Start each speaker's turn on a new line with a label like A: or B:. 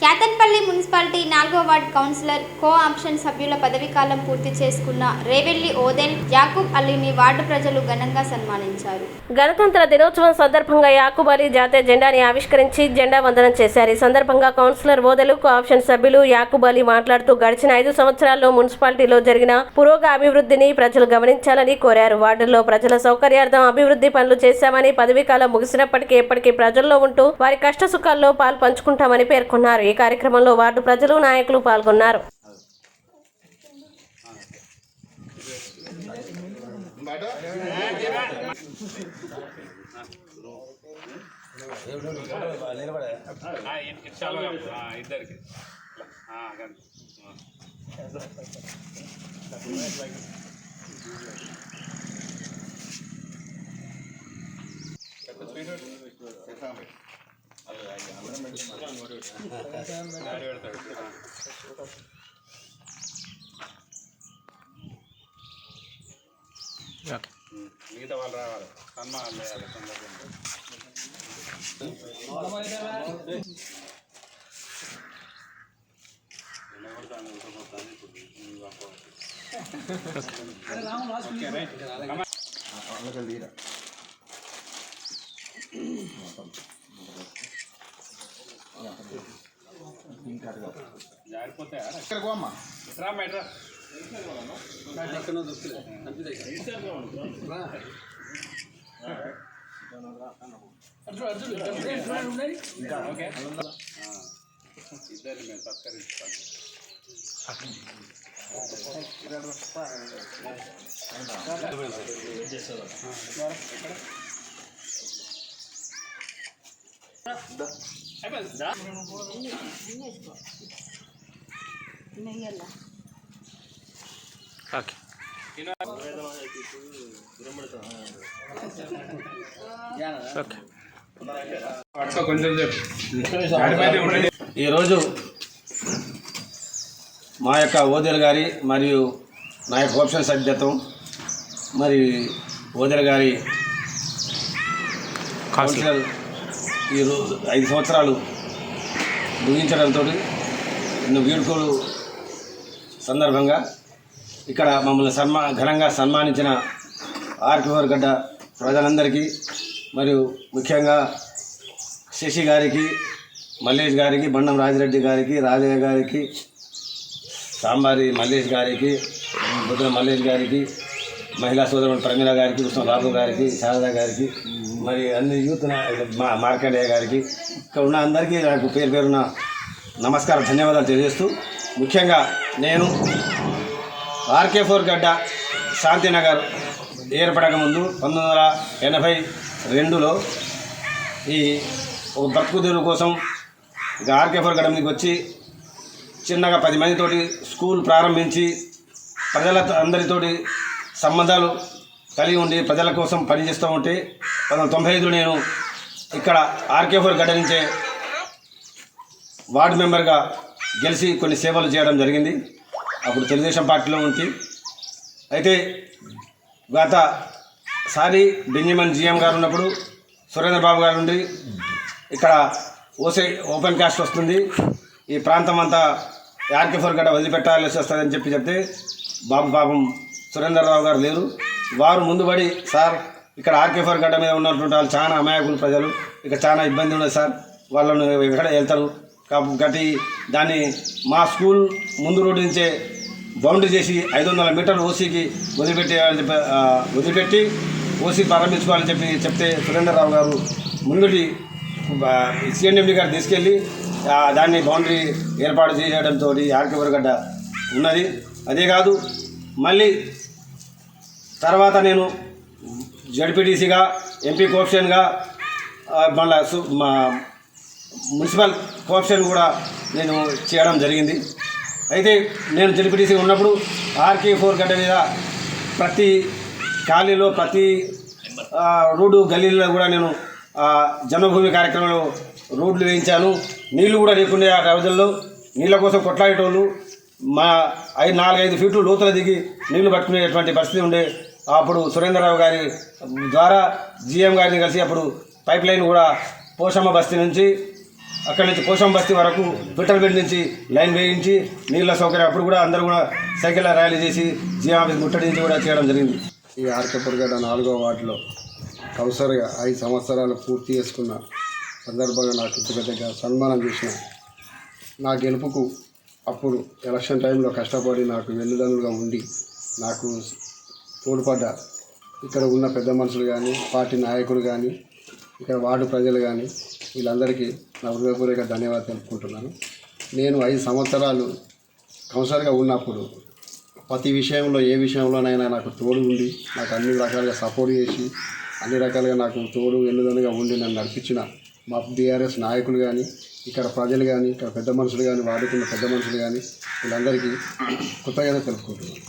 A: Ketanpalli municipality 4వ ward councillor co option సభ్యుల పదవీకాలం పూర్తి చేసుకున్న రేవెల్లి ఓదెల్ యాకూబ్ అలీని వార్డు ప్రజలు ఘనంగా సన్మానించారు.
B: గణతంత్ర దినోత్సవం సందర్భంగా యాకూబ్ అలీ జాతీయ జెండాని ఆవిష్కరించి జెండా వందనం చేశారు. ఈ సందర్భంగా కౌన్సిలర్ ఓదెలు కో ఆప్షన్ సభ్యులు యాకూబ్ అలీ మాట్లాడుతూ గడిచిన 5 సంవత్సరాల్లో మున్సిపాలిటీలో జరిగిన అభివృద్ధిని ప్రజలు గమనించాలని కోరారు. వార్డుల్లో ప్రజల సౌకర్యార్థం అభివృద్ధి పనులు చేశామని, పదవీకాలం ముగిసినప్పటికీ ఎప్పటికీ ప్రజల్లో ఉంటూ వారి కష్ట సుఖాల్లో పాలు పంచుకుంటామని పేర్కొన్నారు. ఈ కార్యక్రమంలో వార్డు ప్రజలు, నాయకులు పాల్గొన్నారు.
C: మిగతా వాళ్ళు రావాలి, సన్మానం చేయాలి. జారిపోతే ఇద్దరు మేము సత్కరిస్తాం.
D: ఈరోజు మా యొక్క ఓదెల్ గారి మరియు నా యొక్క ఆప్షన్ సభ్యత్వం మరి ఓదెల్ గారి కౌన్సిలర్ ఈరోజు 5 సంవత్సరాలు ముగించడంతో ఎన్నో వీడ్కోలు సందర్భంగా ఇక్కడ మమ్మల్ని ఘనంగా సన్మానించిన ఆర్కే గడ్డ ప్రజలందరికీ మరియు ముఖ్యంగా శశి గారికి, మల్లేష్ గారికి, బండం రాజిరెడ్డి గారికి, రాజయ్య గారికి, సాంబారి మల్లేష్ గారికి, బుద్ధన మల్లేష్ గారికి, మహిళా సోదరుడు ప్రమీల గారికి, కృష్ణబాబు గారికి, శారదా గారికి, మరి అన్ని యూత్ మార్కండేయ గారికి, ఇక్కడ ఉన్న అందరికీ నాకు పేరు పేరున నమస్కారం, ధన్యవాదాలు తెలియజేస్తూ, ముఖ్యంగా నేను ఆర్కే4 గడ్డ శాంతినగర్ ఏర్పడక ముందు 1982లో ఈ ఒక బ్రతుకుదెరువు కోసం ఇక ఆర్కే4 గడ్డ మీదకి వచ్చి చిన్నగా 10 మందితోటి స్కూల్ ప్రారంభించి ప్రజల అందరితోటి సంబంధాలు కలిగి ఉండి ప్రజల కోసం పనిచేస్తూ ఉంటే 1995లో నేను ఇక్కడ ఆర్కే4 గడ్డ నుంచే వార్డు మెంబర్గా గెలిచి కొన్ని సేవలు చేయడం జరిగింది. అప్పుడు తెలుగుదేశం పార్టీలో ఉంది. అయితే గతసారి బెంజమిన్ జిఎం గారు ఉన్నప్పుడు సురేంద్ర బాబు గారు నుండి ఇక్కడ ఓపెన్ కాస్ట్ వస్తుంది, ఈ ప్రాంతం అంతా ఆర్కే4 గడ్డ వదిలిపెట్టాల్సి వస్తుందని చెప్తే పాపం సురేంద్రరావు గారు లేరు. వారు ముందుబడి సార్ ఇక్కడ ఆర్కే4 గడ్డ మీద ఉన్నటువంటి వాళ్ళు చాలా అమాయకులు ప్రజలు, ఇక చాలా ఇబ్బంది ఉన్నది సార్, వాళ్ళను ఎక్కడ వెళ్తారు కాబట్టి దాన్ని మా స్కూల్ ముందు రోడ్డు నుంచే బౌండరీ చేసి 500 మీటర్లు ఓసీకి వదిలిపెట్టి ఓసీ ప్రారంభించుకోవాలని చెప్తే సురేంద్రరావు గారు ముందుటి సిఎండి గారు తీసుకెళ్ళి దాన్ని బౌండరీ ఏర్పాటు చేయడంతో ఆర్కే4 గడ్డ ఉన్నది. అదే కాదు, మళ్ళీ తర్వాత నేను జడ్పీటీసీగా, ఎంపీ కోఆప్షన్గా, మళ్ళీ మున్సిపల్ కోఆప్షన్ కూడా నేను చేయడం జరిగింది. అయితే నేను జడ్పీటీసీ ఉన్నప్పుడు ఆర్కే4 గడ్డ మీద ప్రతి ఖాళీలో ప్రతి రోడ్డు గల్లీలో కూడా నేను జన్మభూమి కార్యక్రమంలో రోడ్లు వేయించాను. నీళ్లు కూడా లేకుండా ఆ రోజుల్లో నీళ్ళ కోసం కొట్లాడేటోళ్ళు మా 4-5 ఫీట్లు లోతుల దిగి నీళ్లు పట్టుకునేటువంటి పరిస్థితి ఉండే. అప్పుడు సురేంద్రరావు గారి ద్వారా జిఎం గారిని కలిసి అప్పుడు పైప్ లైన్ కూడా పోషమ్మ బస్తీ నుంచి అక్కడి నుంచి కోశం బస్తీ వరకు పిట్టలపేట నుంచి లైన్ వేయించి నీళ్ళ సౌకర్యం అప్పుడు కూడా అందరూ కూడా సైకిల్ ర్యాలీ చేసి జీఎం ఆఫీస్ ముట్టడించి కూడా చేయడం జరిగింది.
E: ఈ ఆర్కేపూర్గడ్డ 4వ వార్డులో కౌన్సిలర్గా 5 సంవత్సరాలు పూర్తి చేసుకున్న సందర్భంగా నాకు ఇంటిపెద్దగా సన్మానం చేసిన నా గెలుపుకు అప్పుడు ఎలక్షన్ టైంలో కష్టపడి నాకు వెన్నుదన్నులుగా ఉండి నాకు తోడ్పడ్డ ఇక్కడ ఉన్న పెద్ద మనుషులు కానీ పార్టీ నాయకులు కానీ ఇక్కడ వార్డు ప్రజలు కానీ వీళ్ళందరికీ నా హృదయపూర్వక ధన్యవాదాలు తెలుపుకుంటున్నాను. నేను 5 సంవత్సరాలు కౌన్సిలర్గా ఉన్నప్పుడు ప్రతి విషయంలో ఏ విషయంలోనైనా నాకు తోడు ఉండి నాకు అన్ని రకాలుగా సపోర్ట్ చేసి అన్ని రకాలుగా నాకు తోడు ఎన్నుదన్నుగా ఉండి నన్ను నడిపించిన మా బీఆర్ఎస్ నాయకులు కానీ ఇక్కడ ప్రజలు కానీ ఇక్కడ పెద్ద మనుషులు కానీ వాడుకున్న పెద్ద మనుషులు కానీ వీళ్ళందరికీ కృతజ్ఞత తెలుపుకుంటున్నాను.